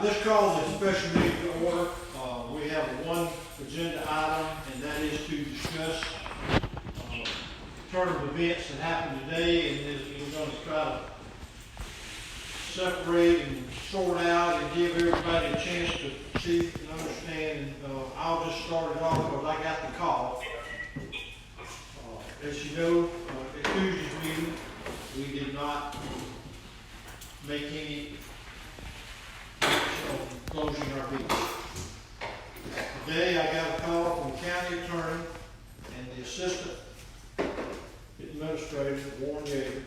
This call is a special meeting to order. We have one agenda item, and that is to discuss turn of events that happened today, and we're going to try to separate and sort out and give everybody a chance to see and understand. I'll just start it off because I got the call. As you know, at Tuesday's meeting, we did not make any of closing our beach. Today I got a call from the county attorney and the assistant administrator, Warren Yeager,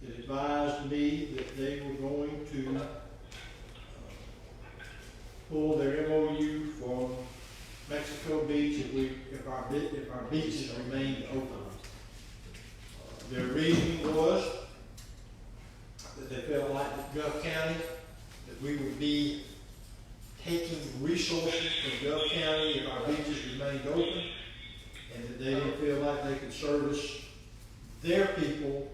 that advised me that they were going to pull their MOU from Mexico Beach if our beaches remained open. Their reasoning was that they felt like that Gulf County, that we would be taking resources from Gulf County if our beaches remained open, and that they didn't feel like they could service their people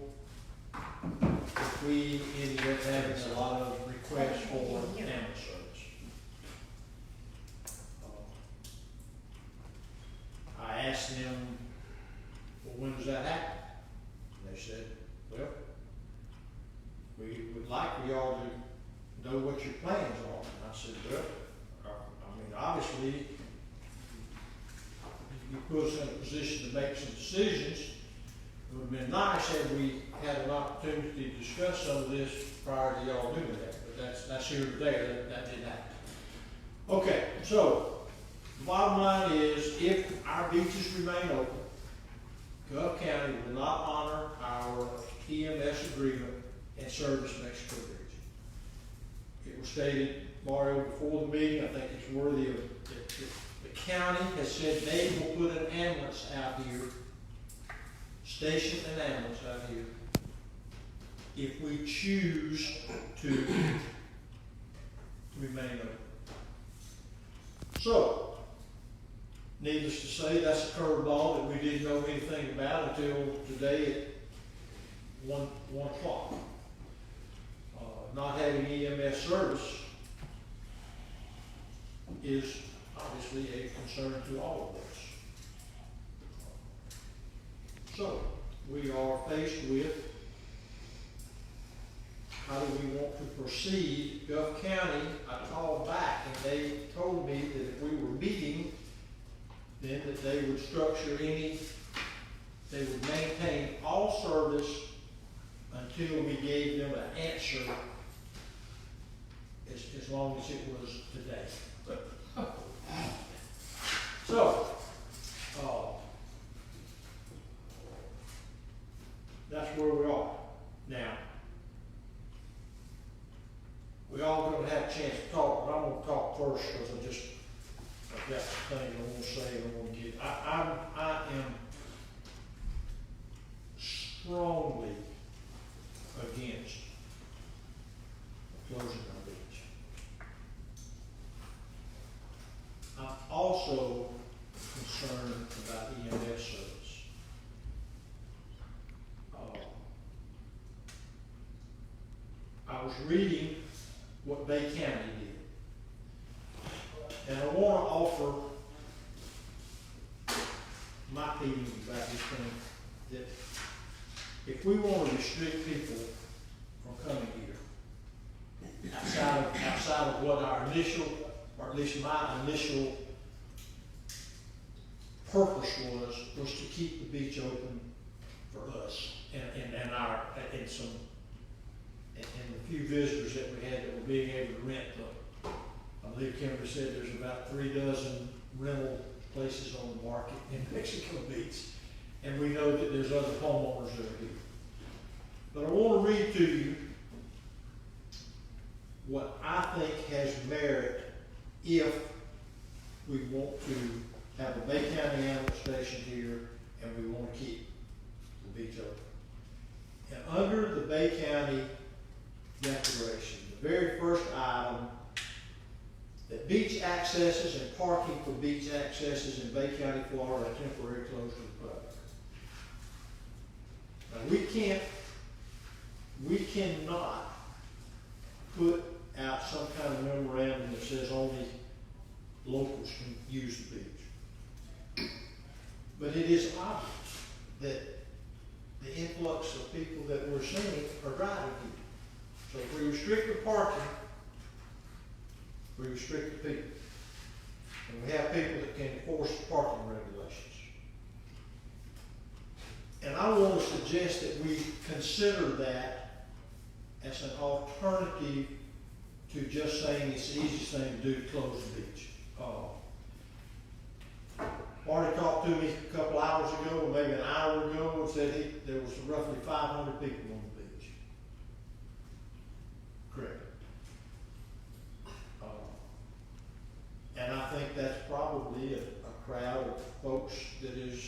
if we ended up having a lot of requests for animal service. I asked them, well, when does that happen? And they said, well, we would like for y'all to know what your plans are. And I said, well, I mean, obviously, you put us in a position to make some decisions. It would have been nice had we had an opportunity to discuss some of this prior to y'all doing that. But that's here today. That didn't happen. Okay, so the bottom line is, if our beaches remain open, Gulf County will not honor our EMS agreement and service Mexico Beach. It was stated, Mario, before the meeting. I think it's worthy of the county has said they will put an ambulance out here, station an ambulance out here, if we choose to remain open. So, needless to say, that's a curveball that we didn't know anything about until today at 1 o'clock. Not having EMS service is obviously a concern to all of us. So, we are faced with how do we want to proceed. Gulf County, I called back and they told me that if we were meeting, then that they would they would maintain all service until we gave them an answer, as long as it was today. So, that's where we are. Now, we all going to have a chance to talk, but I'm going to talk first because I've got some things I want to say and I want to get. I am strongly against closing our beach. I'm also concerned about EMS service. I was reading what Bay County did, and I want to offer my feelings about this thing, that if we want to restrict people from coming here, outside of what our initial, or at least my initial purpose was to keep the beach open for us and the few visitors that we had that were being able to rent them. I believe Kimberly said there's about 3 dozen rental places on the market in Mexico Beach, and we know that there's other homeowners that are here. But I want to read to you what I think has merit if we want to have a Bay County animal station here and we want to keep the beach open. And under the Bay County Declaration, the very first item, that beach accesses and parking for beach accesses in Bay County, Florida are temporarily closed to the public. Now we cannot put out some kind of memorandum that says only locals can use the beach. But it is obvious that the influx of people that we're seeing are driving people. So if we restrict the parking, we restrict the people. And we have people that can enforce the parking regulations. And I want to suggest that we consider that as an alternative to just saying it's the easiest thing to do to close the beach. Marty talked to me a couple hours ago, or maybe an hour ago, and said there was roughly 500 people on the beach. Correct. And I think that's probably a crowd of folks that is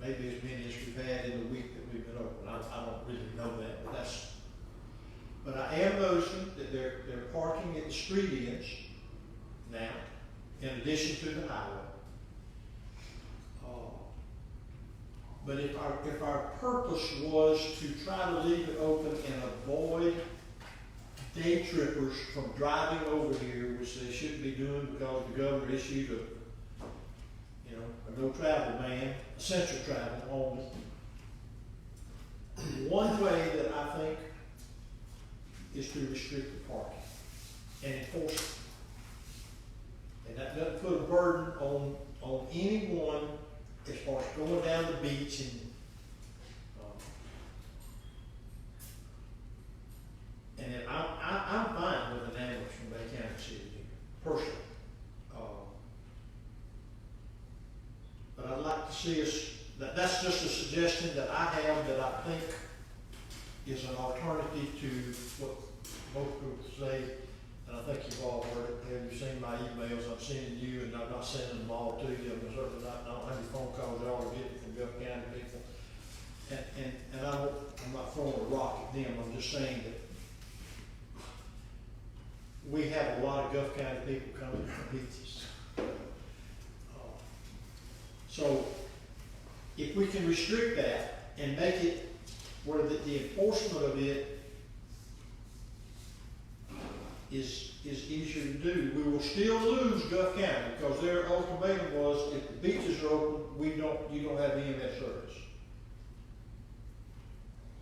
maybe as many as we've had in the week that we've been open. I don't really know that, but I am noticing that they're parking at the street ends now, in addition to the highway. But if our purpose was to try to leave it open and avoid day trippers from driving over here, which they shouldn't be doing because the governor issued a no travel ban, essential travel only. One way that I think is to restrict the parking and enforce it. And that doesn't put a burden on anyone as far as going down the beach and then I'm fine with an ambulance from Bay County City personally. But I'd like to see us, that's just a suggestion that I have that I think is an alternative to what most people say. And I think you've all heard it. Have you seen my emails I'm sending you? And I'm not sending them all to you. I'm certainly not, I don't have any phone calls y'all are getting from Gulf County people. And I'm not throwing a rock at them. I'm just saying that we have a lot of Gulf County people coming to the beaches. So if we can restrict that and make it where the enforcement of it is easier to do, we will still lose Gulf County because their ultimatum was if the beaches are open, you don't have EMS service.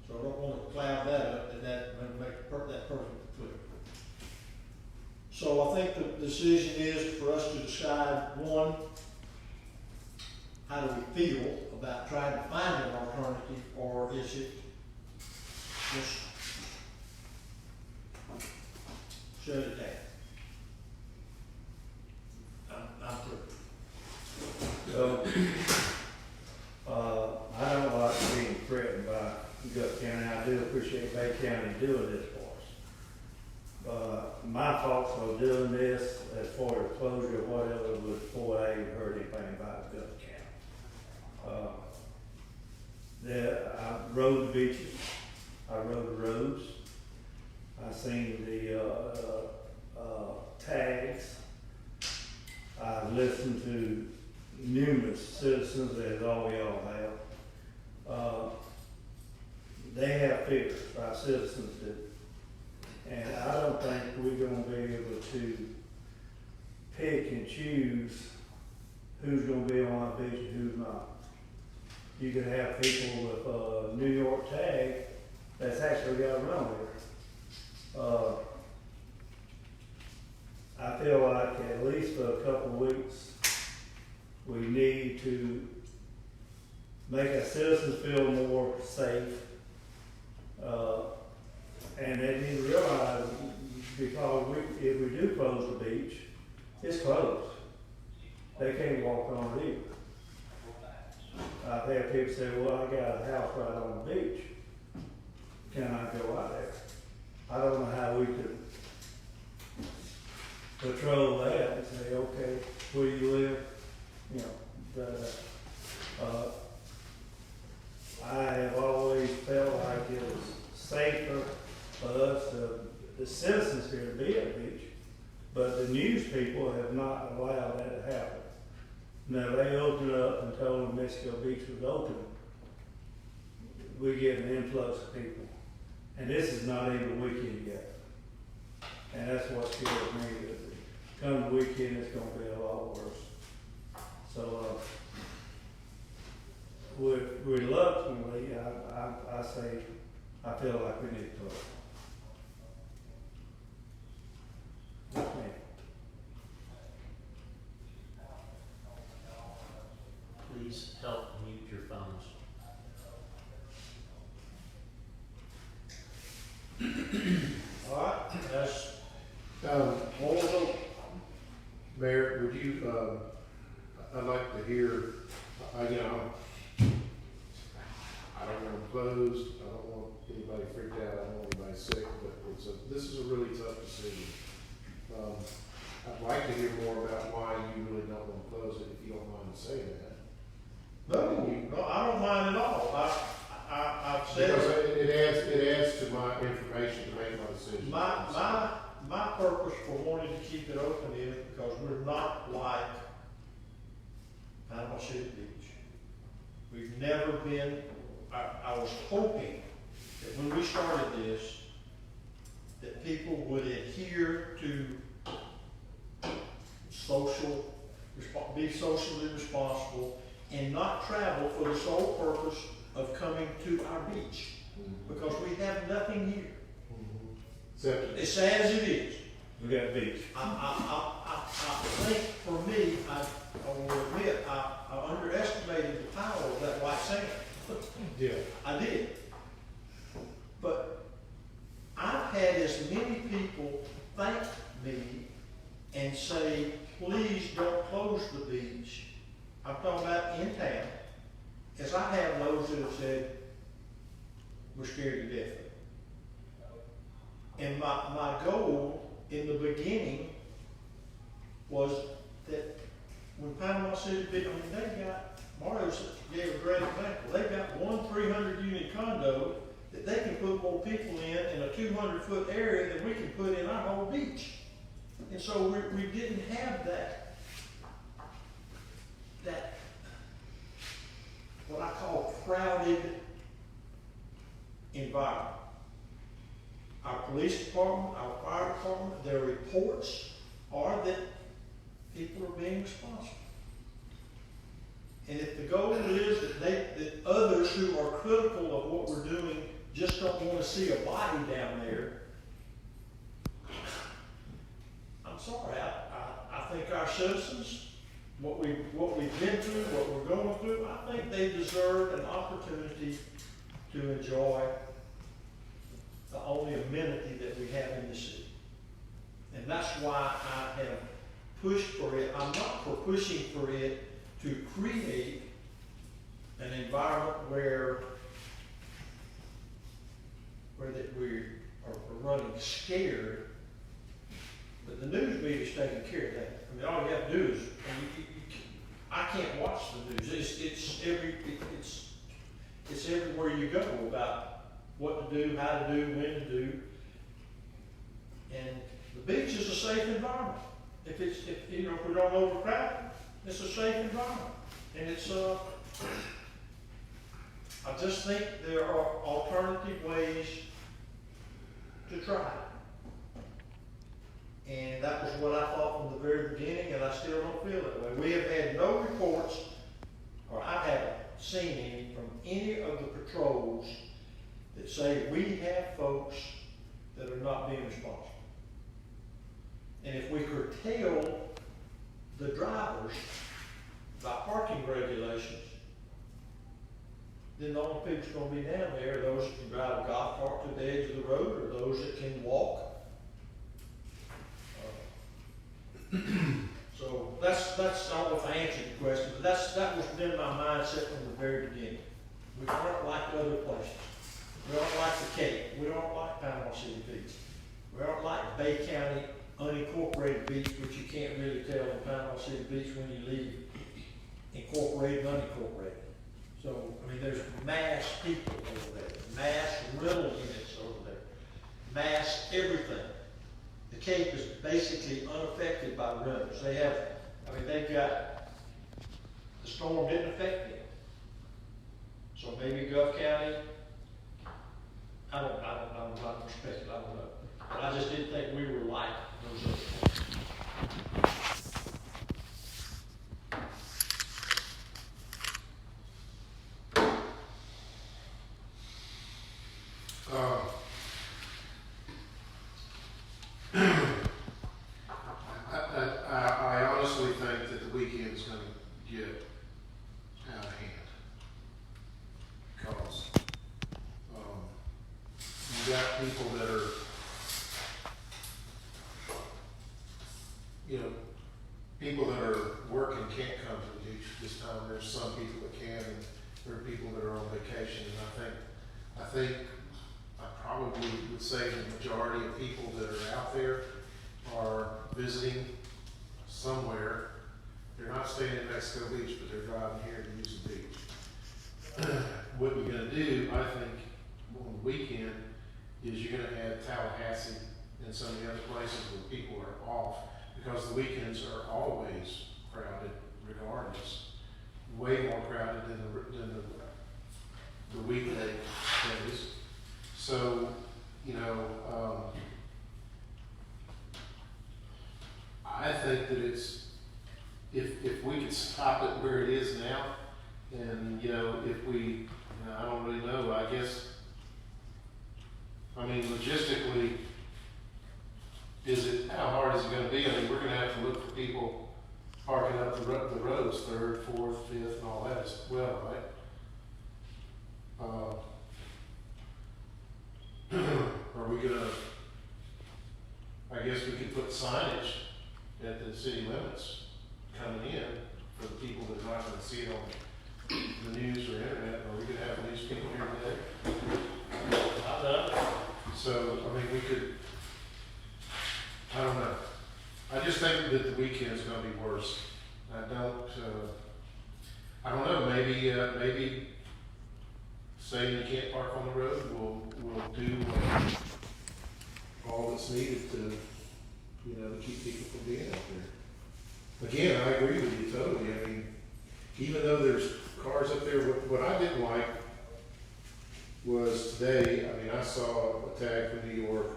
So I don't want to cloud that up and that make that perfectly clear. So I think the decision is for us to decide, one, how do we feel about trying to find an alternative, or is it just shut it down? I'm through. So, I don't like being threatened by Gulf County. I do appreciate Bay County doing this for us. My thoughts on doing this, as far as closure or whatever, was before I even heard anything about Gulf County. I rode the beaches, I rode the roads, I seen the tags. I've listened to numerous citizens, as all y'all have. They have fears, our citizens do. And I don't think we're gonna be able to pick and choose who's gonna be on our beach and who's not. You could have people with a New York tag that's actually got a run here. I feel like at least for a couple of weeks, we need to make our citizens feel more safe. And they need to realize, because if we do close the beach, it's closed. They can't walk on it either. I've had people say, well, I got a house right on the beach. Can I go out there? I don't know how we could patrol that and say, okay, where you live, you know, I have always felt like it was safer for us, the citizens here, to be at the beach, but the news people have not allowed that to happen. Now, they opened up and told them Mexico Beach was open. We get an influx of people. And this is not even a weekend yet. And that's what scares me, that come the weekend, it's gonna be a lot worse. So, reluctantly, I say, I feel like we need to talk. Yes, ma'am. Please help mute your phones. All right, that's, Also, Mayor, would you, I'd like to hear, I don't want them closed, I don't want anybody freaked out, I don't want anybody sick, but this is a really tough decision. I'd like to hear more about why you really don't want to close it, if you don't mind saying that. no, I don't mind at all. I've said. Because it adds to my information to make my decision. My purpose for wanting to keep it open is because we're not like Panama City Beach. We've never been, I was hoping that when we started this, that people would adhere to be socially responsible and not travel for the sole purpose of coming to our beach. Because we have nothing here. Except, As sad as it is, We got beach. I think for me, I will admit, I underestimated the power of that white sand. yeah, I did. But I've had as many people thank me and say, please don't close the beach. I'm talking about in town, as I have those that have said, we're scared to death of it. And my goal in the beginning was that when Panama City Beach, I mean, they got, Mario gave a great example, they've got one 300-unit condo that they can put more people in a 200-foot area than we can put in our whole beach. And so we didn't have that what I call crowded environment. Our police department, our fire department, their reports are that people are being responsible. And if the goal is that others who are critical of what we're doing just don't want to see a body down there, I'm sorry, I think our citizens, what we've been through, what we're going through, I think they deserve an opportunity to enjoy the only amenity that we have in the city. And that's why I have pushed for it. I'm not for pushing for it to create an environment where that we are running scared. But the news media is taking care of that. I mean, all you have to do is, I can't watch the news. It's everywhere you go about what to do, how to do, when to do. And the beach is a safe environment. If we don't overcrowd it, it's a safe environment. And it's, I just think there are alternative ways to try it. And that was what I thought from the very beginning, and I still don't feel that way. We have had no reports, or I haven't seen any from any of the patrols that say we have folks that are not being responsible. And if we curtail the drivers by parking regulations, then the only people that's going to be down there are those that can drive a golf cart to the edge of the road, or those that can walk. So that's, I don't know if I answered the question, but that was been my mindset from the very beginning. We aren't like other places. We aren't like the Cape. We don't like Panama City Beach. We aren't like Bay County unincorporated beach, which you can't really tell in Panama City Beach when you leave incorporated and unincorporated. So, I mean, there's mass people over there, mass rental units over there, mass everything. The Cape is basically unaffected by rentals. They have, they've got, the storm didn't affect them. So maybe Gulf County, I'm not perspective, I don't know. But I just didn't think we were like those other ones. I honestly think that the weekend's gonna get out of hand. Cause, you got people that are, you know, people that are working can't come to the beach this time. There's some people that can, and there are people that are on vacation, and I think I probably would say the majority of people that are out there are visiting somewhere. They're not staying in Mexico Beach, but they're driving here to use the beach. What you're gonna do, I think, on the weekend, is you're gonna add Tallahassee and some of the other places where people are off, because the weekends are always crowded regardless. Way more crowded than the weekday days. So, you know, I think that it's, if we could stop it where it is now, and, you know, if we, you know, I don't really know, I guess, I mean, logistically, how hard is it gonna be? I mean, we're gonna have to look for people parking up the roads, 3rd, 4th, 5th, and all that as well, right? Are we gonna, I guess we could put signage at the city limits coming in for the people that are not gonna see it on the news or internet. Are we gonna have news people here today? So, I mean, we could, I don't know. I just think that the weekend's gonna be worse. I don't know, maybe saying you can't park on the road will do all that's needed to, you know, to keep people from being out there. Again, I agree with you totally. I mean, even though there's cars up there, what I didn't like was today, I mean, I saw a tag from New York,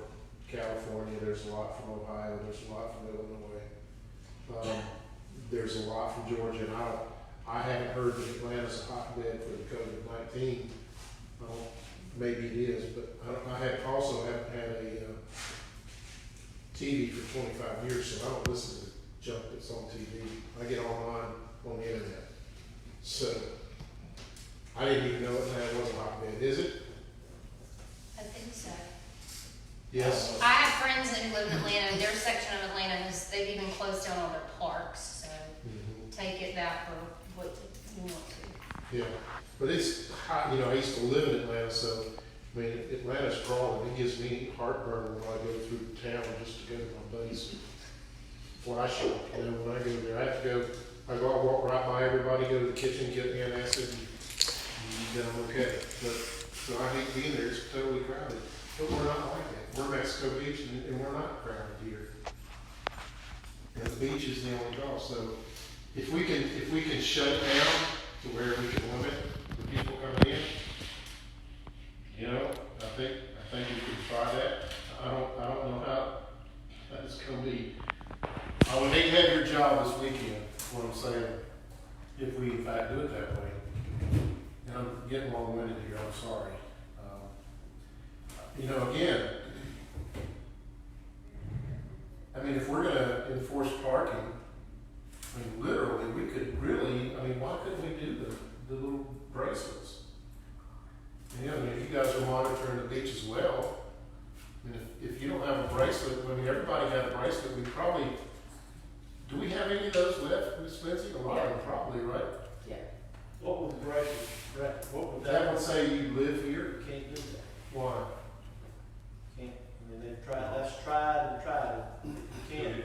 California, there's a lot from Ohio, there's a lot from Illinois, there's a lot from Georgia, and I haven't heard that Atlanta's a hotbed for the COVID-19. Maybe it is, but I also haven't had a TV for 25 years, so I don't listen to junk that's on TV. I get online on the internet. So, I didn't even know Atlanta was a hotbed. Is it? I think so. Yes. I have friends that live in Atlanta, and their section of Atlanta they've even closed down all their parks, so take it that for what you want to. Yeah, but it's hot, you know, I used to live in Atlanta, so, I mean, Atlanta's crawling. It gives me heartburn when I go through town just to go to my buddy's fly shop. You know, when I go there, I have to go, I walk right by everybody, go to the kitchen, get an acid, and then I'm okay. But, so I hate being there, it's totally crowded. But we're not like that. We're Mexico Beach, and we're not crowded here. And the beach is the only draw, so if we can shut it down to where we can limit the people coming in, you know, I think we can try that. I don't know how that's gonna be. I would hate to have your job this weekend, is what I'm saying, if we in fact do it that way. And I'm getting long-winded here, I'm sorry. You know, again, I mean, if we're gonna enforce parking, I mean, literally, we could really, I mean, why couldn't we do the little bracelets? You know, I mean, if you guys are monitoring the beach as well, I mean, if you don't have a bracelet, I mean, everybody got a bracelet, we probably, do we have any of those left, Ms. Lindsay? A lot of them probably, right? Yeah. What would the bracelet, what would That would say you live here? You can't do that. Why? Can't, I mean, they've tried, that's tried and tried. You can't.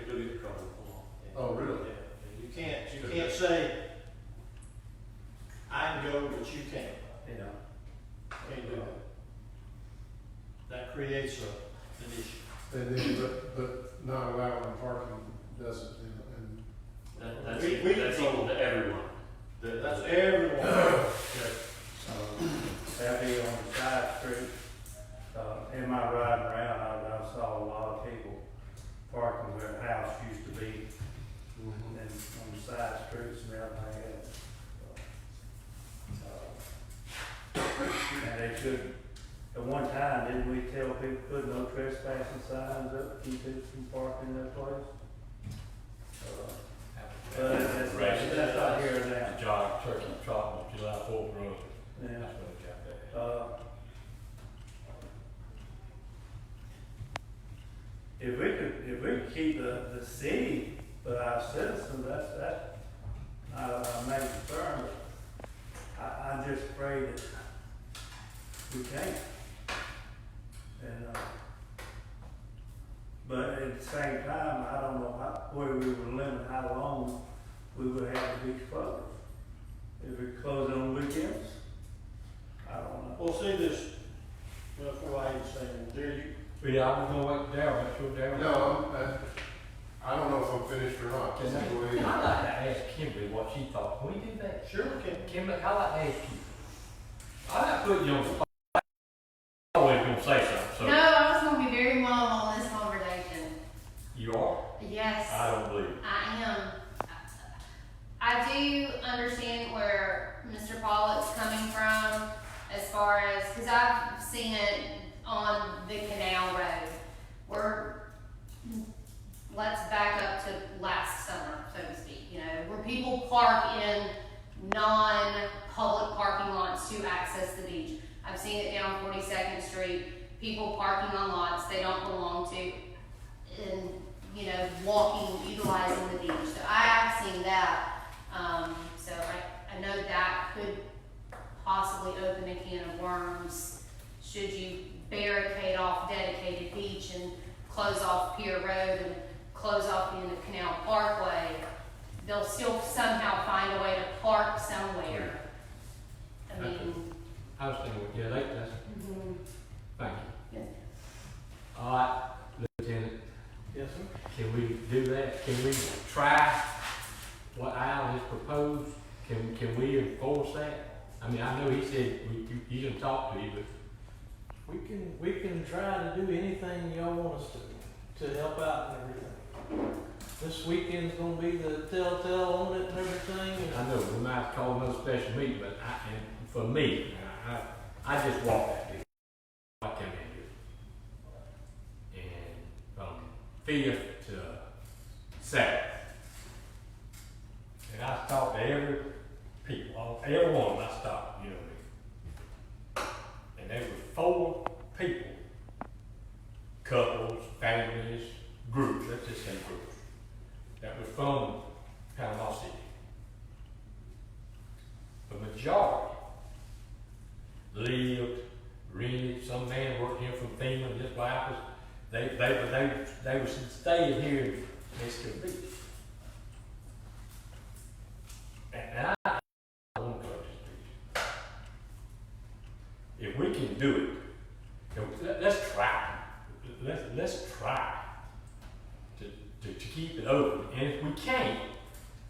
Oh, really? Yeah. You can't say, I can go, but you can't. You know, Can't do that. That creates an issue. And then, but not allowing parking doesn't, and. that's We equal to everyone. That's everyone. Okay. Out here on the side street, in my riding around, I've I saw a lot of people parking where the house used to be and on the side streets and everything else. And they should, at one time, didn't we tell people put no trespassing signs up, to keep people from parking in their place? But that's not here now. The jog, turkey trot on July 4th road. Yeah. That's what it got there. If we could keep the city for our citizens, that's our main concern. I'm just afraid that we can't. And, but at the same time, I don't know where we would limit how long we would have the beach closed. If we close it on weekends, I don't know. Well, see this, before I even say, there you, Yeah, I'm gonna wait Darryl, make sure Darryl. No, I don't know if I'm finished or not. Can Just go I, ahead. I'd like to ask Kimberly what she thought. Can we do that? sure can. Kimberly, I'd like to ask you. I'm not putting you on the spot. I'm always gonna say something, so. No, I was gonna be very mum on this conversation. You are? Yes. I don't believe it. I am. I do understand where Mr. Pollock's coming from as far as, because I've seen it on the Canal Road. Let's back up to last summer, so to speak, where people park in non-public parking lots to access the beach. I've seen it down 42nd Street, people parking on lots they don't belong to, and walking, utilizing the beach. So I have seen that. So I know that could possibly open a can of worms should you barricade off dedicated beach and close off Pier Road and close off the end of Canal Parkway. They'll still somehow find a way to park somewhere. I mean, I was thinking, yeah, that's, thank you. Yes. All right, Lieutenant, Yes, sir. can we do that? Can we try what Al has proposed? Can we enforce that? I mean, I know he said you can talk to you, but We can try to do anything y'all want us to help out and everything. This weekend's gonna be the telltale on it and everything. I know we might have to call another special meeting, but and for me, I just walk that big. I come in here. And from 5th to 7th. And I talk to every every one of them I stopped, you know what I mean? And there were 4 people, couples, families, groups, let's just say groups, that was from Panama City. The majority lived, rented, some man worked here from FEMA, and his wife was, they were staying here in Mexico Beach. And I want to go to this beach. If we can do it, let's try. Let's try to keep it open. And if we can't,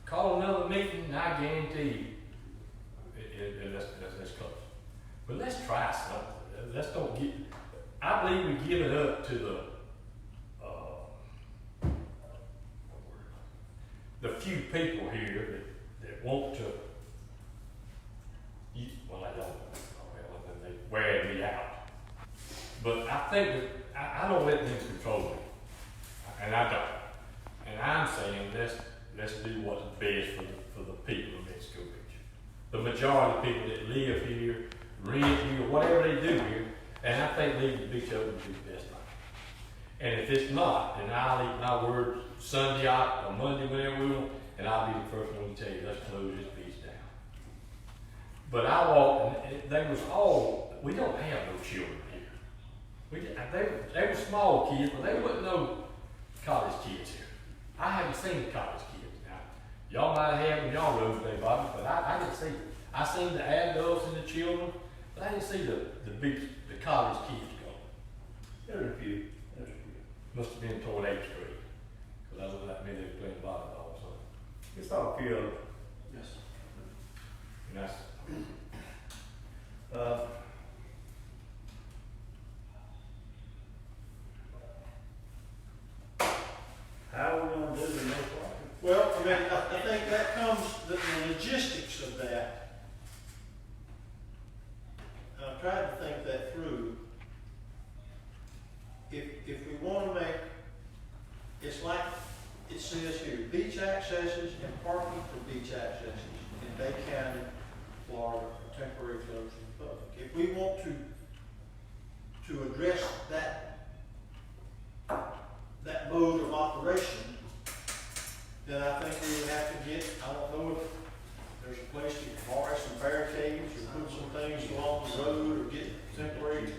call another meeting, and I guarantee you, let's close. But let's try something. Let's don't get. I believe we give it up to the few people here that want to. Well, I don't. Well, then they wear me out. But I think that I don't let them control me, and I don't. And I'm saying let's do what's best for the people of Mexico Beach. The majority of people that live here, rent here, whatever they do here, and I think leave the beach open would be the best thing. And if it's not, then I'll eat my word Sunday or Monday, whenever we want, and I'll be the first one to tell you, let's close this beach down. But I walked, and they was all, we don't have no children here. They were small kids, but they wasn't no college kids here. I haven't seen the college kids now. Y'all might have them, y'all roads there, Bobby, but I didn't see them. I seen the adults and the children, but I didn't see the college kids go. There's a few. Must have been toward 8th Street, because I looked like me, they were playing volleyball, so. It's all a few of them. Yes. And that's, if we wanna make, it's like it says here, beach accesses and parking for beach accesses in Dade County, Florida, are temporary closed to the public. If we want to address that mode of operation, then I think we would have to get, I don't know if there's a place to borrow some barricades or put some things along the road or get temporary.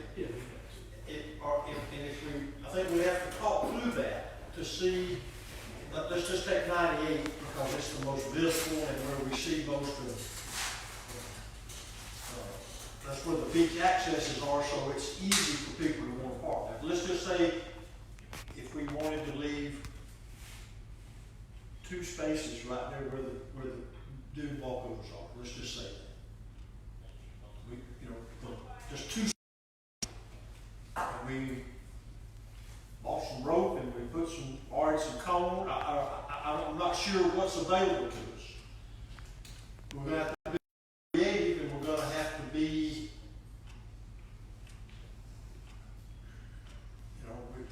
I think we have to talk through that to see, let's just take 98 because it's the most visible and where we see most of, that's where the beach accesses are, so it's easy for people to want to park. Now, let's just say if we wanted to leave 2 spaces right there where the dune walkovers are, let's just say that. We, just 2. And we bought some rope and we put some, some cone. I'm not sure what's available to us. We're gonna have to be creative and we're gonna have to be,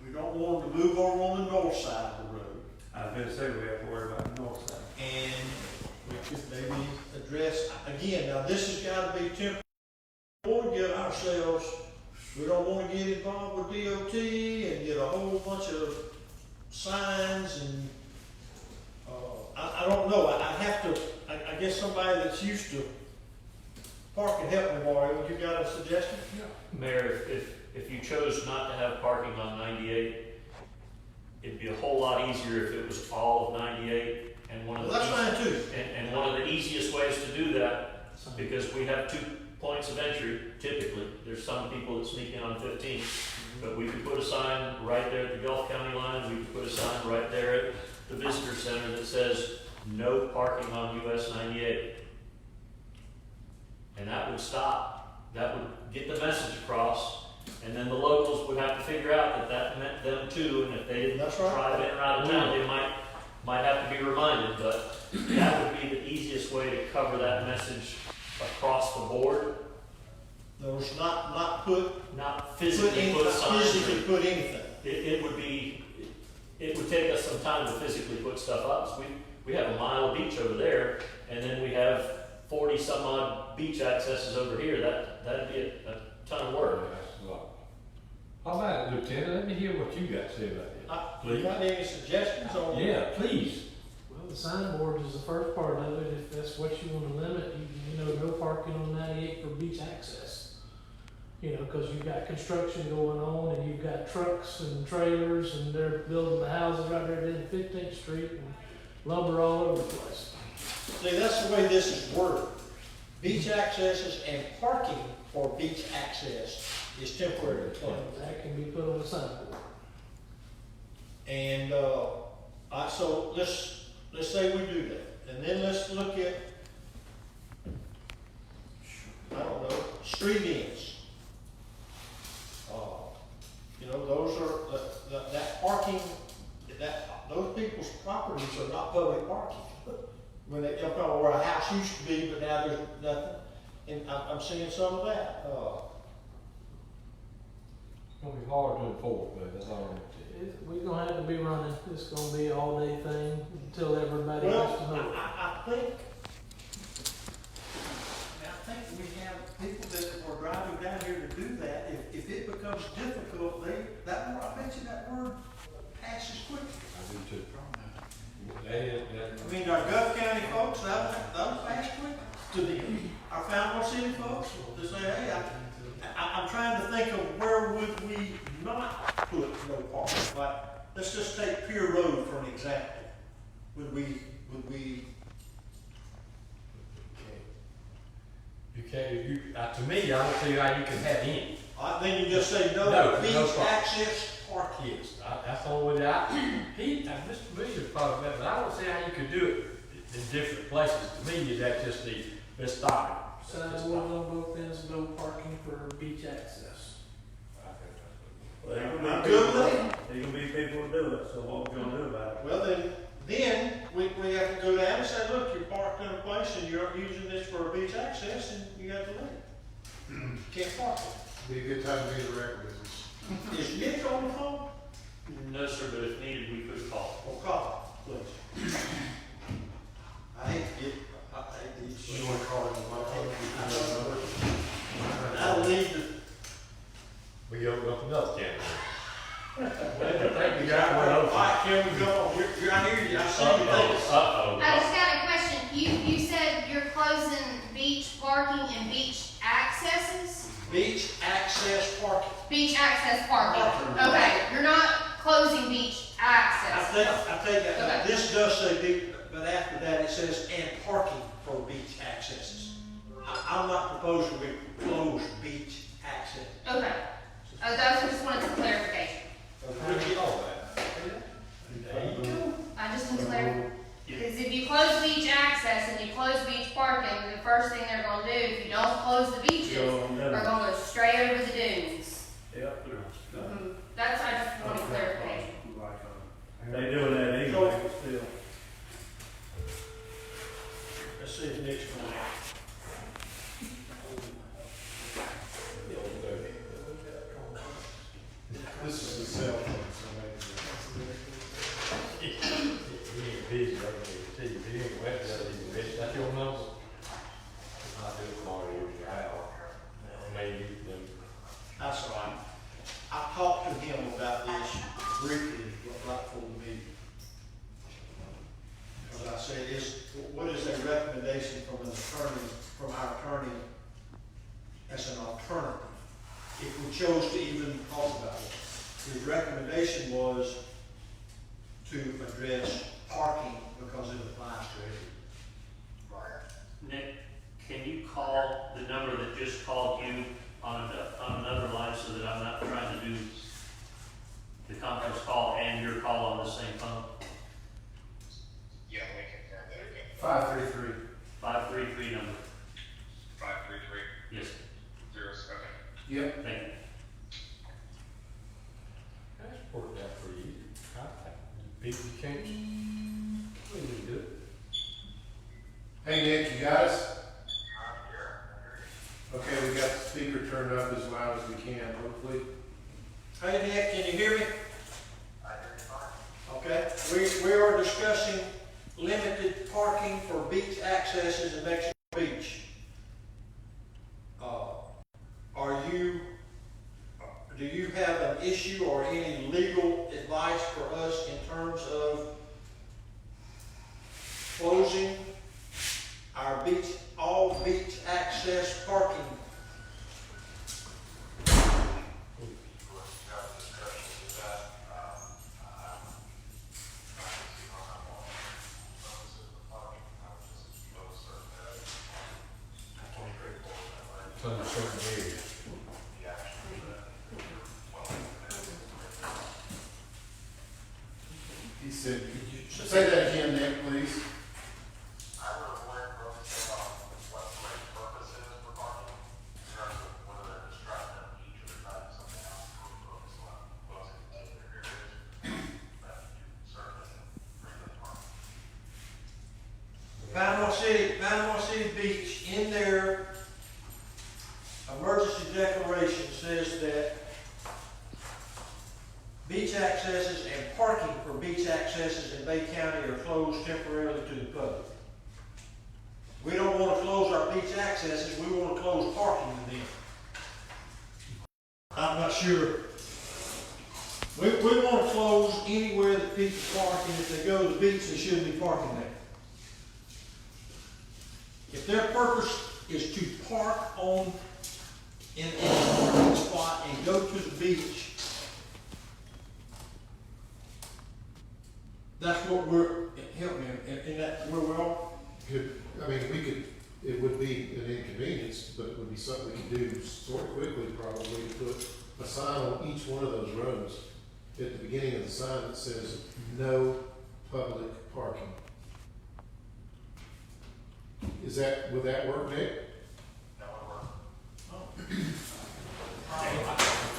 we don't want them to move over on the north side of the road. I was gonna say, we have to worry about the north side. And we could maybe address, again, now this has gotta be temporary. We don't wanna get ourselves, we don't wanna get involved with DOT and get a whole bunch of signs and, I don't know, I'd have to, I guess somebody that's used to parking, help me, Mario, you got a suggestion? Mayor, if you chose not to have parking on 98, it'd be a whole lot easier if it was all of 98 and one of Well, the that's fine too. and one of the easiest ways to do that, because we have 2 points of entry typically. There's some people that sneak in on 15, but we could put a sign right there at the Gulf County line. We could put a sign right there at the visitor center that says no parking on US 98. And that would stop, that would get the message across, and then the locals would have to figure out that that meant them too, and if they didn't That's right. drive in or out of town, they might have to be reminded, but that would be the easiest way to cover that message across the board, Those not put, not physically put not signs. physically put anything. It would take us some time to physically put stuff up. So we have a mile of beach over there, and then we have 40 some odd beach accesses over here. That'd be a ton of work. That's a lot. How about it, Lieutenant? Let me hear what you got to say about this. You got any suggestions on? Yeah, please. Well, the signboard is the first part of it. If that's what you want to limit, no parking on 98 for beach access. Because you've got construction going on and you've got trucks and trailers and they're building the houses right there at 15th Street and lumber all over the place. See, that's the way this is worded. Beach accesses and parking for beach access is temporary closed. That can be put on the signboard. And, so let's say we do that. And then let's look at, I don't know, street ends. Those are, that parking, those people's properties are not public parking. When they jump on where a house used to be, but now there's nothing. And I'm seeing some of that. It's gonna be hard to enforce, but that's all I'm gonna tell you. We're going to have to be running. It's going to be an all-day thing until everybody has to know. I think we have people that are driving down here to do that. If it becomes difficult, I bet you that word passes quickly. I do too. I mean, our Gulf County folks, that'll pass quick to them. Our Fountain City folks, to say, hey, I'm trying to think of where would we not put no parking. Like, let's just take Pier Road for an example. Would we? You can't, to me, I don't see how you can have any. Then you just say no No beach parking. access parking. Yes, that's the only way that Mr. Williams probably, but I don't see how you could do it in different places. To me, that's just let's stop it. Signboard on both ends, no parking for beach access. Well, there I'm gonna be good people, with that. there gonna be people to do it, so what we gonna do about it? Well, then we have to go down and say, look, you're parked in a place and you're using this for a beach access and you got to leave. Can't park it. Be a good time to be in the record business. Is Nick on the phone? Thank you, guys. Well, Mike, can we go, I hear you, I see you. Uh-oh. I just got a question. You said you're closing beach parking and beach accesses? Beach access parking. Beach access parking. Parking. Okay, you're not closing beach access. I take that, Okay. this does say beach, but after that it says, and parking for beach accesses. I'm not proposing we close beach access. Okay. Those just wanted some clarification. I just need clarity. Because if you close beach access and you close beach parking, the first thing they're gonna do, if you don't close the beaches, are gonna go straight over the dunes. Yep. That's, I just wanted clarification. They doing that anyway, but still. Let's see if Nick's going out. This is the cell phone, so maybe. He ain't busy, I can tell you, he ain't wet, that's your number. I do it tomorrow, you're out. Maybe, then. That's all right. I talked to him about this briefly, right before the meeting. Because I said, what is a recommendation from an attorney, from our attorney as an alternative? If we chose to even talk about it. His recommendation was to address parking because it applies to everyone. Nick, can you call the number that just called you on another line so that I'm not trying to do the conference call and your call on the same phone? Yeah, we can confirm that again. 533. 533 number. 533 Yes, 07. Yep. thank you. That's worked out for you. People change. We need to do it. Hey Nick, you got us? Okay, we got the speaker turned up as loud as we can, hopefully. Hey Nick, can you hear me? I hear you fine. Okay, we are discussing limited parking for beach accesses in Mexico Beach. Do you have an issue or any legal advice for us in terms of closing our all beach access parking? It's under certain areas. He said, could you say that again, Nick, please? I would avoid focusing on what the right purpose is for parking, in terms of whether they're distracting on each or driving something else, or focus on closing particular areas. That you certainly can bring the parking. Panama City Beach, in their emergency declaration, says that beach accesses and parking for beach accesses in Bay County are closed temporarily to the public. We don't want to close our beach accesses, we want to close parking in them. I'm not sure. We want to close anywhere that people park, and if they go to the beach, they shouldn't be parking there. If their purpose is to park in a parking spot and go to the beach, that's what help me, in that, where we're all, It would be an inconvenience, but it would be something we could do sort of quickly, probably, to put a sign on each one of those roads at the beginning of the sign that says, no public parking. Would that work, Nick? That would work.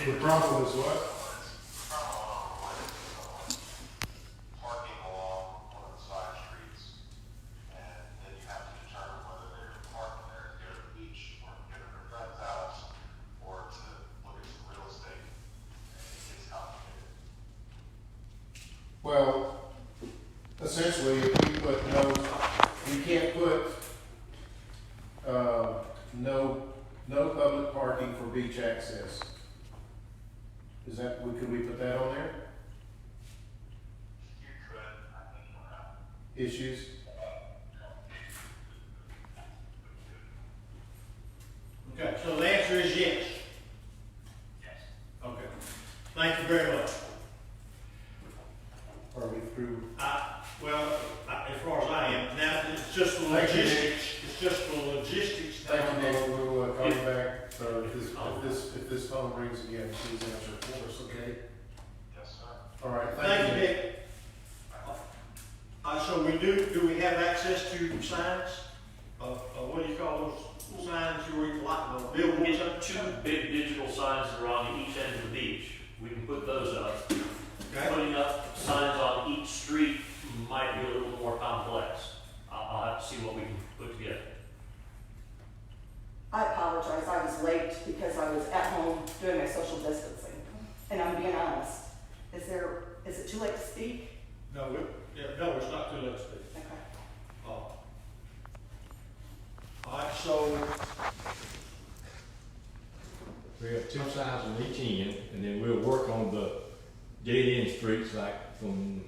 The problem is what? Parking along one of the side streets, and then you have to determine whether they're parking there to go to the beach, or to go to their friend's house, or to look at some real estate. And it gets complicated. Well, essentially, if you put you can't put, no public parking for beach access. Is that, could Could we put that on there? You could, I think, Issues? Okay, so the answer is yes. yes. Okay. Thank you very much. Are we through? As far as I am, now, it's just the Thank you, Nick. logistics, it's just the logistics. Thank you, Nick. We'll call you back. So if this phone rings again, please answer for us, okay? Yes, sir. All right, Thank you, Nick. So do we have access to signs? What do you call those signs you read, like the We billboards? get two big digital signs that are on each end of the beach. We can put those up. Okay. Putting up signs on each street might be a little more complex. I'll have to see what we can put together. I apologize, I was late because I was at home doing my social distancing. And I'm being honest. Is it too late to speak? No, it's not too late to speak. Okay. All right, so, We have two signs on each end, and then we'll work on the dead-end streets like from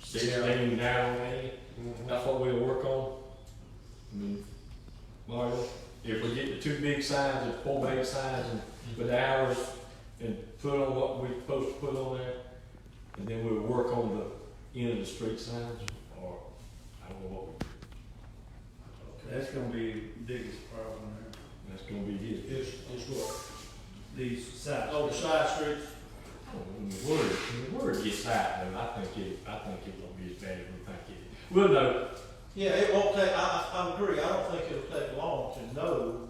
16 down Lane. That's what we'll work on. I mean, Mario, if we get the two big signs, the 4 big signs, and put hours, and put on what we're supposed to put on there, and then we'll work on the end of the street signs, or I don't know what we do. That's gonna be the biggest problem there. That's gonna be his. is what? These sides. Oh, the side streets? When the word gets out, then I think it won't be as bad as we think it is. We'll know. Yeah, it won't take, I agree, I don't think it'll take long to know,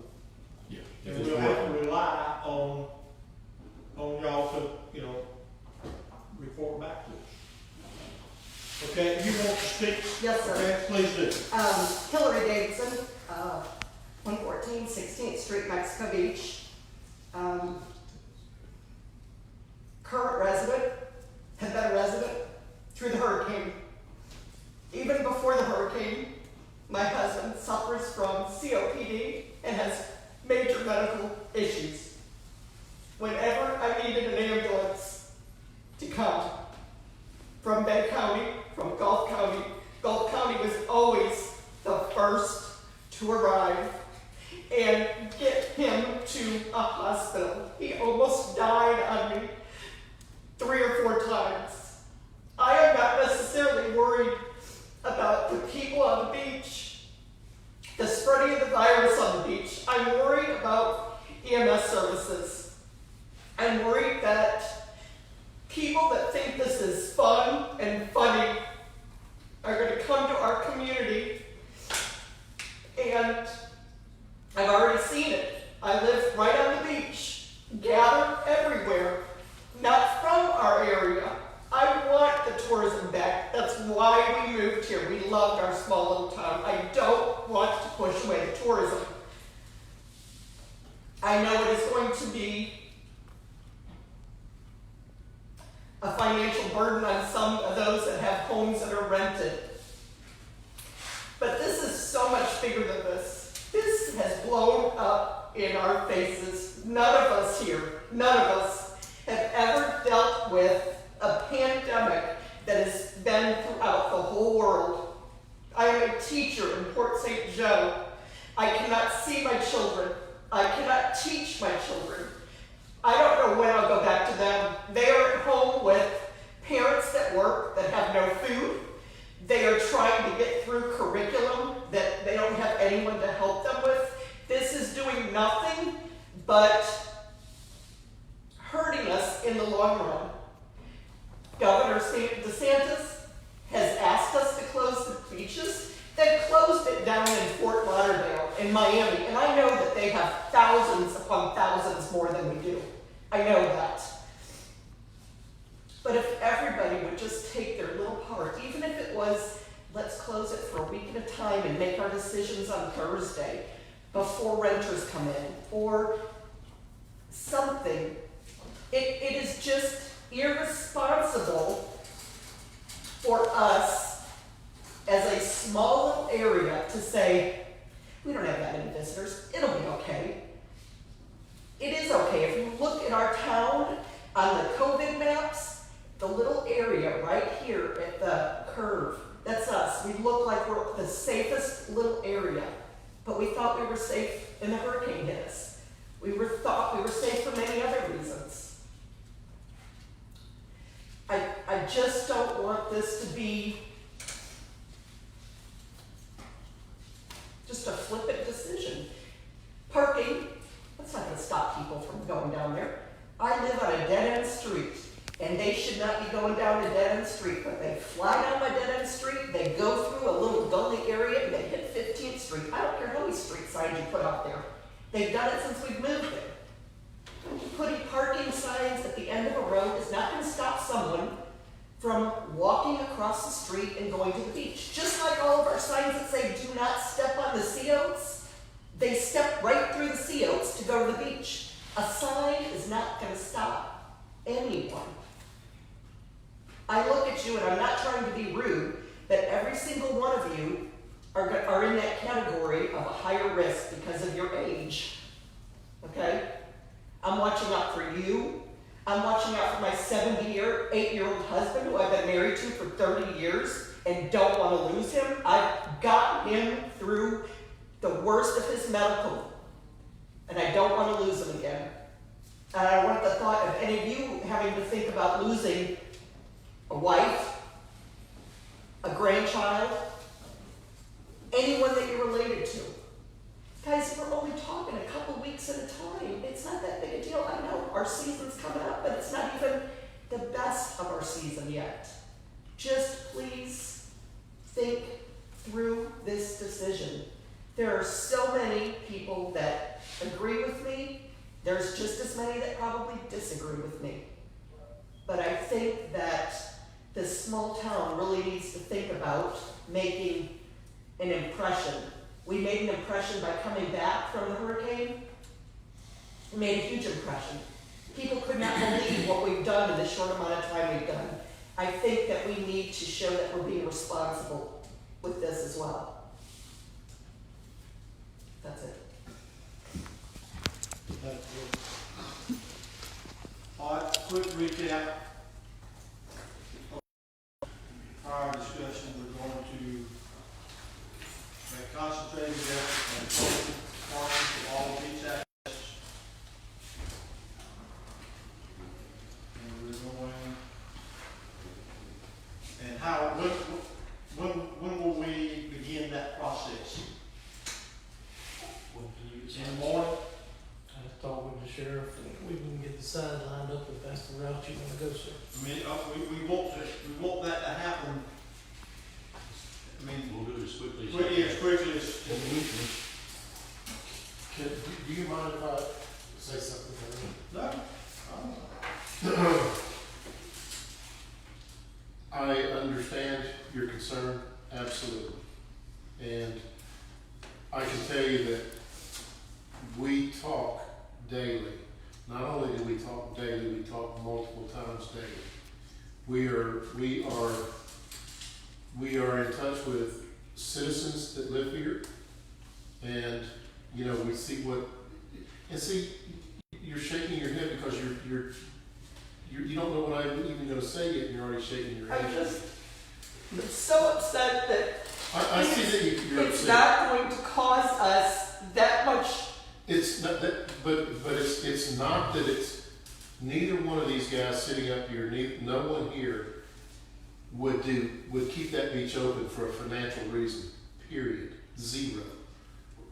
Yeah. If and it's we'll have to working. rely on y'all to, report back to us. Okay, you want to speak? Yes, sir. Okay, please do. Hillary Davidson, 114 16th Street, Mexico Beach. Current resident, had been a resident through the hurricane. Even before the hurricane, my husband suffers from COPD and has major medical issues. Whenever I needed an ambulance to come from Bay County, from Gulf County was always the first to arrive and get him to a hospital. He almost died on me 3 or 4 times. I am not necessarily worried about the people on the beach, the spreading of the virus on the beach. I'm worried about EMS services. I'm worried that people that think this is fun and funny are going to come to our community, and I've already seen it. I live right on the beach, gather everywhere, not from our area. I want the tourism back. That's why we moved here. We loved our small little town. I don't want to push away the tourism. I know it is going to be a financial burden on some of those that have homes that are rented. But this is so much bigger than this. This has blown up in our faces. None of us here, none of us have ever dealt with a pandemic that has been throughout the whole world. I am a teacher in Port St. Joe. I cannot see my children. I cannot teach my children. I don't know when I'll go back to them. They are at home with parents that work, that have no food. They are trying to get through curriculum that they don't have anyone to help them with. This is doing nothing but hurting us in the long run. Governor DeSantis has asked us to close the beaches. They closed it down in Fort Lauderdale, in Miami, and I know that they have thousands upon thousands more than we do. I know that. But if everybody would just take their little part, even if it was, let's close it for a week at a time and make our decisions on Thursday before renters come in, or something. It is just irresponsible for us as a small little area to say, we don't have that many visitors, it'll be okay. It is okay. If you look at our town, On the COVID maps, the little area right here at the curve, that's us. We look like we're the safest little area, but we thought we were safe and the hurricane hit us. Thought we were safe for many other reasons. I just don't want this to be just a flippant decision. Parking, that's not gonna stop people from going down there. I live on a dead-end street, and they should not be going down a dead-end street, but they fly down my dead-end street, they go through a little gully area, and they hit 15th Street. I don't care how many street signs you put out there. They've done it since we've moved there. Putting parking signs at the end of a road is not gonna stop someone from walking across the street and going to the beach. Just like all of our signs that say, do not step on the sea oats, they step right through the sea oats to go to the beach. A sign is not gonna stop anyone. I look at you, and I'm not trying to be rude, but every single one of you are in that category of a higher risk because of your age, okay? I'm watching out for you. I'm watching out for my 78-year-old husband who I've been married to for 30 years and don't want to lose him. I've gotten him through the worst of his medical, and I don't want to lose him again. And I want the thought of any of you having to think about losing a wife, a grandchild, anyone that you're related to. Guys, we're only talking a couple weeks at a time. It's not that big a deal. I know our season's coming up, but it's not even the best of our season yet. Just please think through this decision. There are so many people that agree with me. There's just as many that probably disagree with me. But I think that this small town really needs to think about making an impression. We made an impression by coming back from the hurricane. We made a huge impression. People could not believe what we've done in the short amount of time we've done. I think that we need to show that we're being responsible with this as well. That's it. That's good. All right, quick recap. Prior discussion, we're going to make concentrated effort on closing parking for all beach access. And we're going, and how, when will we begin that process? In the morning? I just talked with the sheriff, and we can get the sign lined up if that's the route you wanna go, sir. I mean, we want that to happen. I mean, We'll do it as quickly as. as quickly as. Do you mind if I say something for me? No. I understand your concern, absolutely. And I can tell you that we talk daily. Not only do we talk daily, we talk multiple times daily. We are in touch with citizens that live here, and you know, we see you're shaking your head because you don't know what I'm even going to say yet, and you're already shaking your head. I'm just so upset that I see that you're it's upset. not going to cause us that much. It's not that, but it's not that it's, neither one of these guys sitting up here, no one here would keep that beach open for a financial reason, period, zero.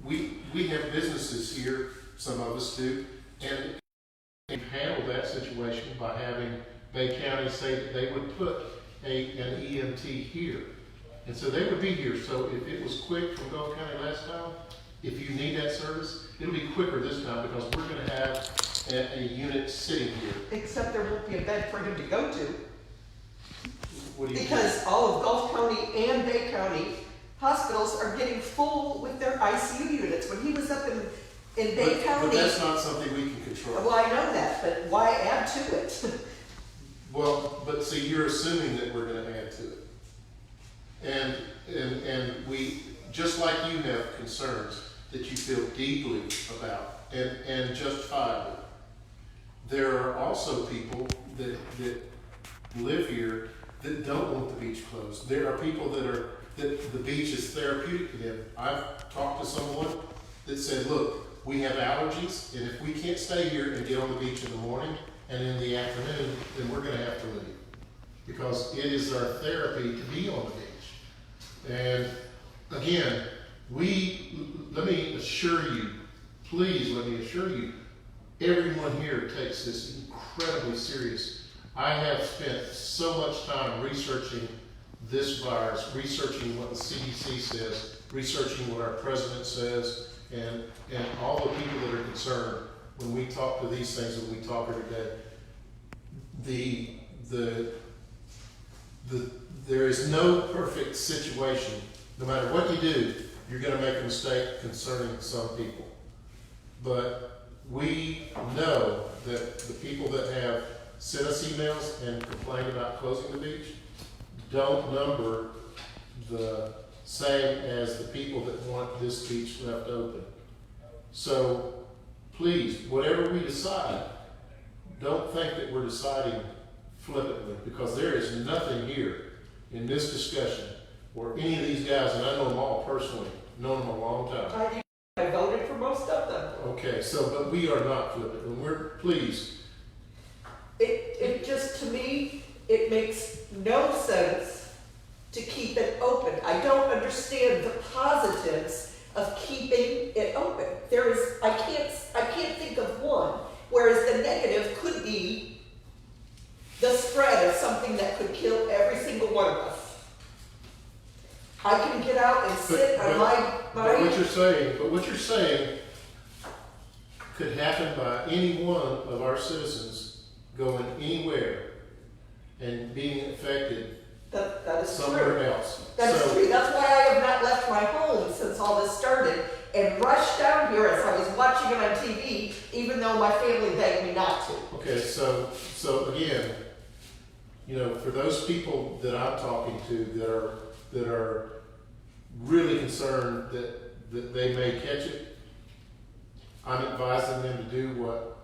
We have businesses here, some of us do, and handle that situation by having Bay County say that they would put an EMT here. And so they would be here, so if it was quick from Gulf County last time, if you need that service, it'll be quicker this time because we're gonna have a unit sitting here. Except there won't be a bed for him to go to. What do you Because all of Gulf County and Bay County hospitals are getting full with their ICU units. When he was up in Bay County. But that's not something we can control. Well, I know that, but why add to it? Well, but see, you're assuming that we're gonna add to it. And we, just like you have concerns that you feel deeply about and justifiably, there are also people live here that don't want the beach closed. There are people that the beach is therapeutic to them. I've talked to someone that said, look, we have allergies, and if we can't stay here and get on the beach in the morning and in the afternoon, then we're gonna have to leave. Because it is our therapy to be on the beach. And again, let me assure you, please let me assure you, everyone here takes this incredibly serious. I have spent so much time researching this virus, researching what the CDC says, researching what our president says, and all the people that are concerned when we talk to these things and we talk every day. There is no perfect situation. No matter what you do, you're going to make a mistake concerning some people. But we know that the people that have sent us emails and complained about closing the beach don't number the same as the people that want this beach left open. So please, whatever we decide, don't think that we're deciding flippantly, because there is nothing here in this discussion where any of these guys, and I know them all personally, known them a long time. I voted for most of them. Okay, so, but we are not flippant, and we're, please, It just, to me, it makes no sense to keep it open. I don't understand the positives of keeping it open. I can't think of one, whereas the negative could be the spread of something that could kill every single one of us. I can get out and sit on but what you're saying could happen by any one of our citizens going anywhere and being affected That is somewhere true. else. That is So- true. That's why I have not left my home since all this started and rushed down here as I was watching it on TV, even though my family begged me not to. Okay, so again, you know, for those people that I'm talking to that are really concerned that they may catch it, I'm advising them to do what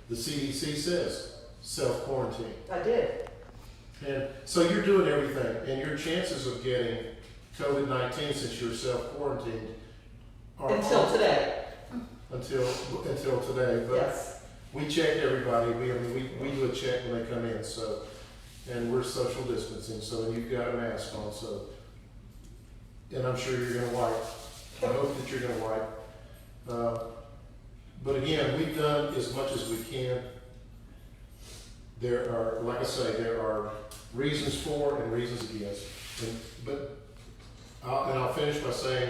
the CDC says, self-quarantine. I did. And so you're doing everything, and your chances of getting COVID-19 since you're self-quarantined are Until today. until today. But Yes. we checked everybody. We do a check when they come in. So, and we're social distancing. So you've got a mask on. So, and I'm sure you're going to wipe. I hope that you're going to wipe. But again, we've done as much as we can. There are, like I say, there are reasons for and reasons against. I'll finish by saying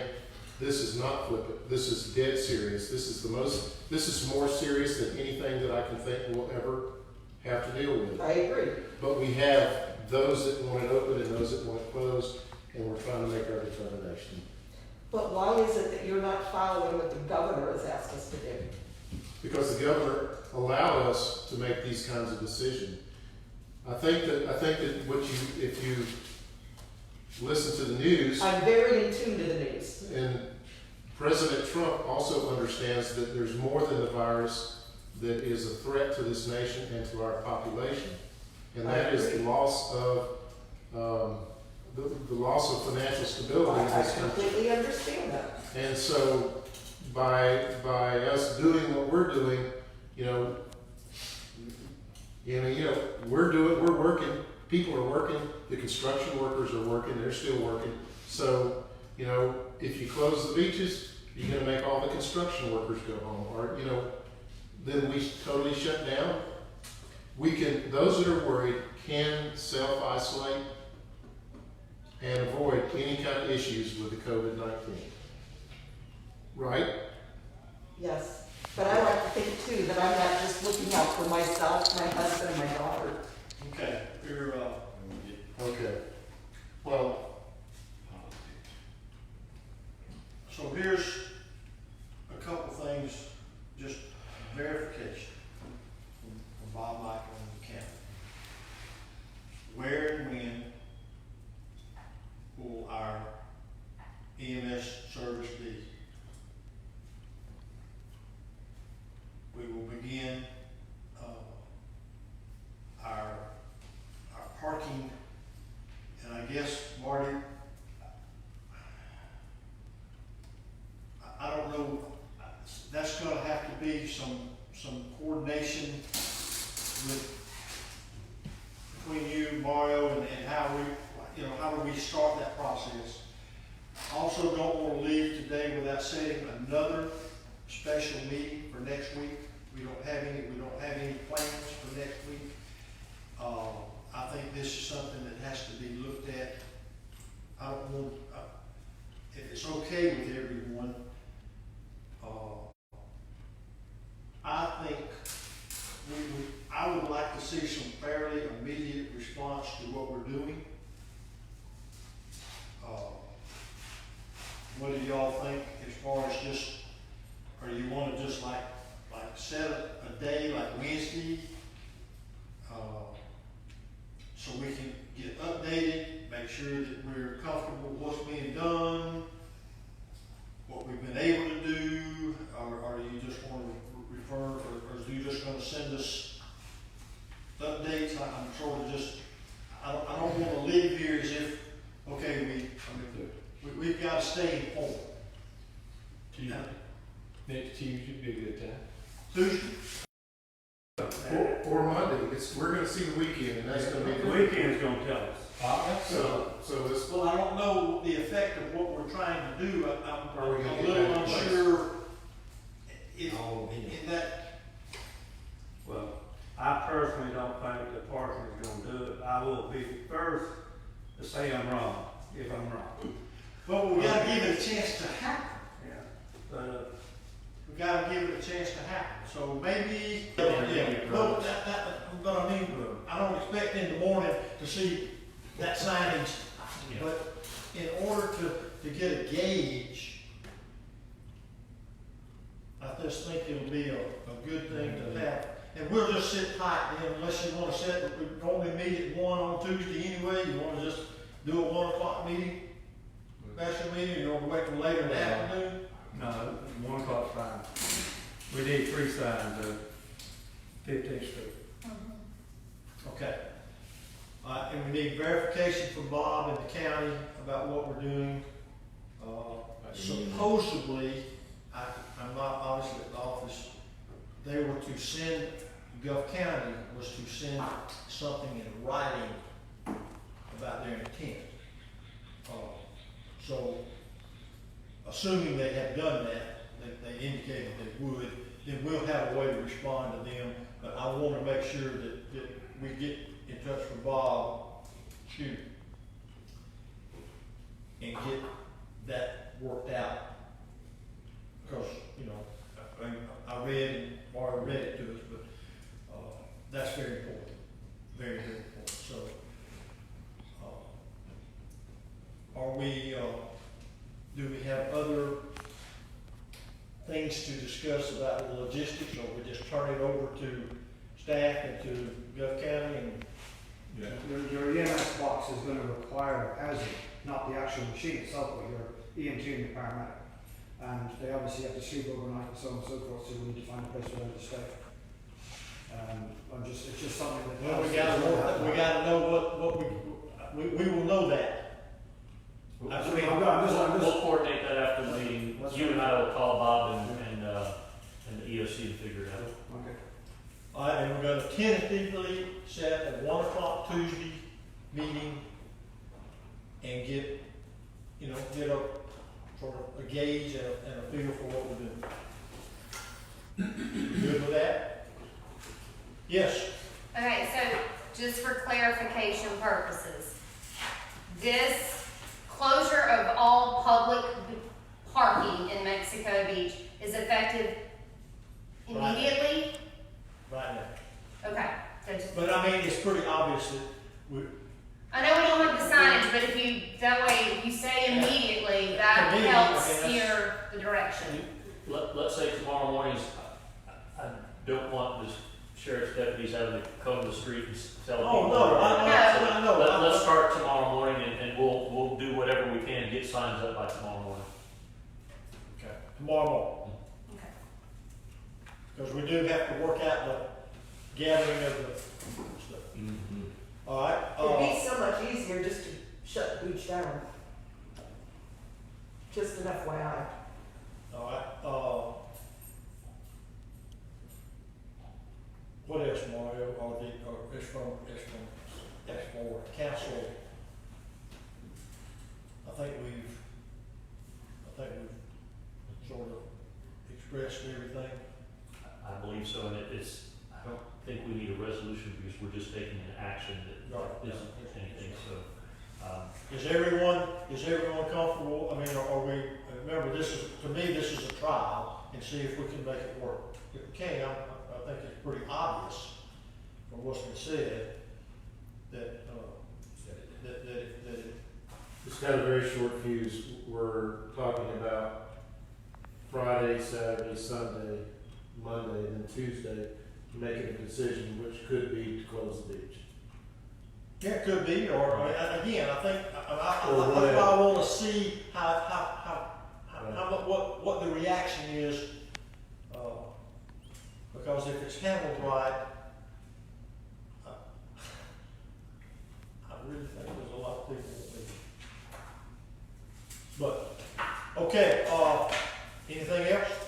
this is not flippant. This is dead serious. This is more serious than anything that I can think we'll ever have to deal with. I agree. But we have those that want it open and those that want it closed, and we're trying to make our determination. But why is it that you're not following what the governor has asked us to do? Because the governor allowed us to make these kinds of decisions. I think that if you listen to the news, I'm very in tune to the news. and President Trump also understands that there's more than the virus that is a threat to this nation and to our population, and that is the loss of the loss of financial stability in I this country. completely understand that. And so, by us doing what we're doing, we're working. People are working. The construction workers are working. They're still working. So, if you close the beaches, you're going to make all the construction workers go home, or then we totally shut down. Those that are worried can self-isolate and avoid any kind of issues with the COVID-19. Right? Yes. But I like to think too that I'm not just looking out for myself, my husband, and my daughter. Okay, Okay. Well, so here's a couple things, just verification from Bob Michael and the county. Where and when will our EMS service be? We will begin our Mario, and how we, how do we start that process. Also, don't want to leave today without setting another special meeting for next week. We don't have any plans for next week. I think this is something that has to be looked at. I don't want, if it's okay with everyone, I think I would like to see some fairly immediate response to what we're doing. What do y'all think as far as just, or you want to just like set a day like Wednesday, so we can get updated, make sure that we're comfortable with what's being done, what we've been able to do, or do you just want to refer, or are you just going to send us updates? I'm sort of just, I don't want to leave here as if, okay, we've got to stay informed. Next Tuesday would be a good time. Tuesday? Or Monday, we're gonna see the weekend, and that's gonna be. The weekend's gonna tell us. So it's, Well, I don't know the effect of what we're trying to do. I'm Are we a gonna get little that in place? unsure if that, Well, I personally don't think the parking is gonna do it. I will be first to say I'm wrong, if I'm wrong. well, we gotta give it a chance to happen. Yeah. But, We gotta give it a chance to happen. So maybe, Yeah. but I mean, I don't expect in the morning to see that signage. Yeah. But in order to get a gauge, I just think it'll be a good thing to have. And we'll just sit tight then, unless you wanna set, we normally meet at 1 on Tuesday anyway. You wanna just do a 1 o'clock meeting? Special meeting, you wanna wait till later in the afternoon? no, 1 o'clock's fine. We need 3 signs of 15th Street. Okay. And we need verification from Bob and the county about what we're doing. Supposedly, I'm not obviously at the office, they were to send, Gulf County was to send something in writing about their intent. So, assuming they have done that, they indicated they would, then we'll have a way to respond to them. But I want to make sure that we get in touch with Bob, and get that worked out. Because, I read, and Mario read it to us, but, that's very important, very, very important. So, are we, do we have other things to discuss about the logistics, or we just turn it over to staff and to Gulf County and? Your EMS box is gonna require housing, not the actual machine itself, but your EMT and your paramedic. And they obviously have to sleep overnight and so on and so forth, so we need to find a place for them to stay. It's just something that. Well, we gotta know what we will know that. We'll I mean, we'll coordinate that after the meeting. You and I will call Bob and the EOC and figure it out. Okay. All right, and we're gonna tentatively set a 1 o'clock Tuesday meeting and get a sort of a gauge and a feel for what we're doing. Good with that? Yes. Okay, so just for clarification purposes, this closure of all public parking in Mexico Beach is effective immediately? Right now. Okay, so just, But I mean, it's pretty obvious that I know we don't have the signage, but that way, if you say immediately, that To me, helps I mean, steer the direction. Let's say tomorrow morning, I don't want the sheriff's deputies having to come to the street and tell people. Oh, no, I know. Let's start tomorrow morning and we'll do whatever we can to get signs up by tomorrow morning. Okay, tomorrow morning. Okay. Because we do have to work out the gathering of the stuff. All right. It'd be so much easier just to shut the beach down. Just an FYI. All right. What else, Mario? It's from as for council, I think we've sort of expressed everything. I believe so, and it's, I don't think we need a resolution because we're just taking an action that isn't anything, so. Is everyone comfortable? I mean, are we, remember, to me, this is a trial, and see if we can make it work. If we can, I think it's pretty obvious from what's been said that It's got a very short fuse. We're talking about Friday, Saturday, Sunday, Monday, and then Tuesday, making a decision, which could be to close the beach. yeah, it could be, or, I mean, again, I think, Or I whatever. wanna see what the reaction is, because if it's handled right, I really think there's a lot of people that need. But, okay, anything else?